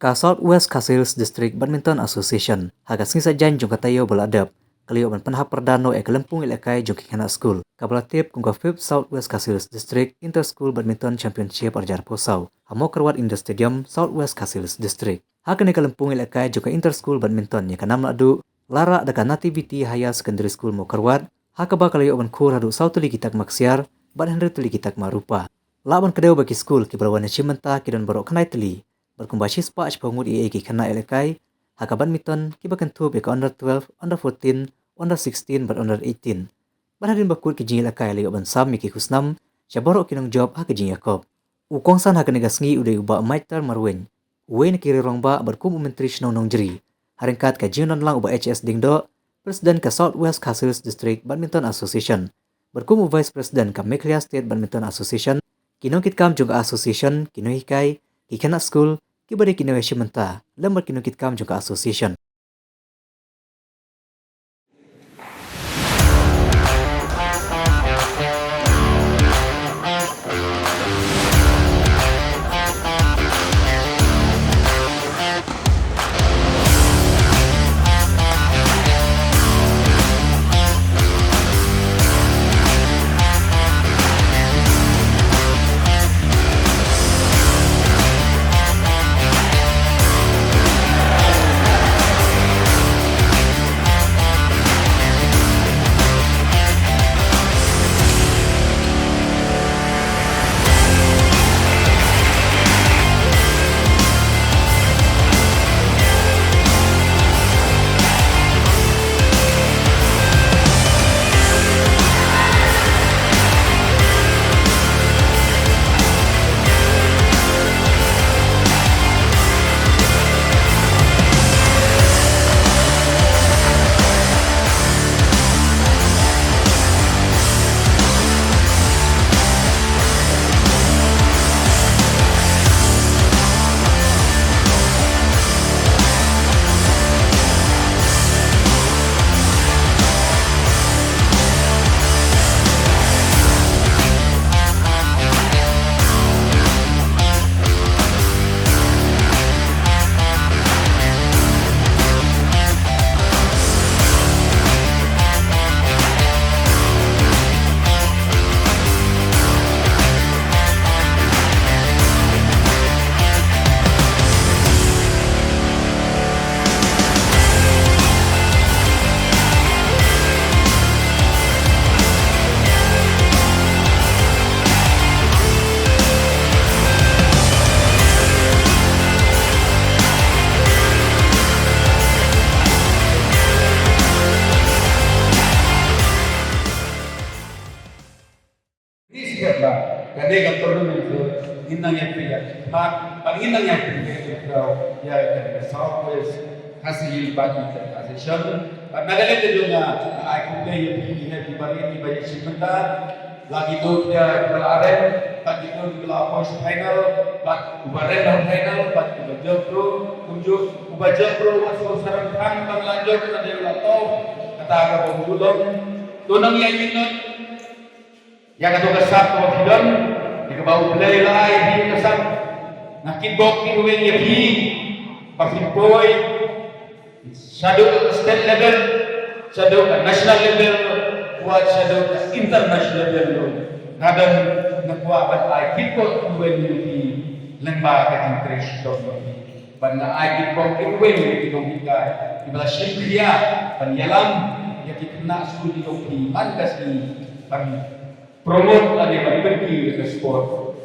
Ka Southwest Casiles District Badminton Association hagas ngisa jan jong katayo beladap kaliyo ban panha perdano e kelempung ilakai jong kikana school kabalatip kung ka 5th Southwest Casiles District Inter School Badminton Championship arjar posau hamo kerwat in the stadium Southwest Casiles District hakane kelempung ilakai jong ka Inter School Badminton ya kanam adu lara daka Nativity Higher Secondary School mo kerwat hakaba kaliyo ban kur hadu sautuli kitak maksiar ban henry tuli kitak marupa laban kedeu bagi school kibalawan cimenta kidon borok kanai teli berkumbashi spa pengud EA ki kana elekai haka badminton kibakan tu beka under 12 under 14 under 16 but under 18 banadin bakut ki jing elekai liyo ban sam miki kusnam syaborok kinong job haka jing yakob ukongsan haka negasngi udai uba maitar marwen uwe kiri rongba berkum menteri shnong nong jeri haringkat ka jinon lang uba HS dingdo presiden ka Southwest Casiles District Badminton Association berkum vice president ka Meklia State Badminton Association kinong kitkam juga association kinong hikai kikana school kibade kinawe shimenta lambar kinukit kam juga association Kande ga tournament ko ginang yak ya pag ginang yak ya Southwest Casiles Badminton Association nagalit din nga ay kung kayo hindi bari ba yung simenta lagi to dia beraren pag itu di points final pag ubaren ang final pag ubajak pro kunjuk ubajak pro masuk sarang kan lanjut na dia lato kataga pembulong tunang yang minut yang atau kesap atau tidak, jika bau belai lai di kesap, nakibok kinuwe niya bi, pagsimpoy, shadow state level, shadow national level, kuat shadow international level, kadang nakuha bat ay kibok kinuwe niya bi, lembaga interest dong, banda ay kibok kinuwe niya bi dong hikay, ibala siyempre panyalam, yang kita nak studi dong bi, man kasi promote ada bagi ke sport.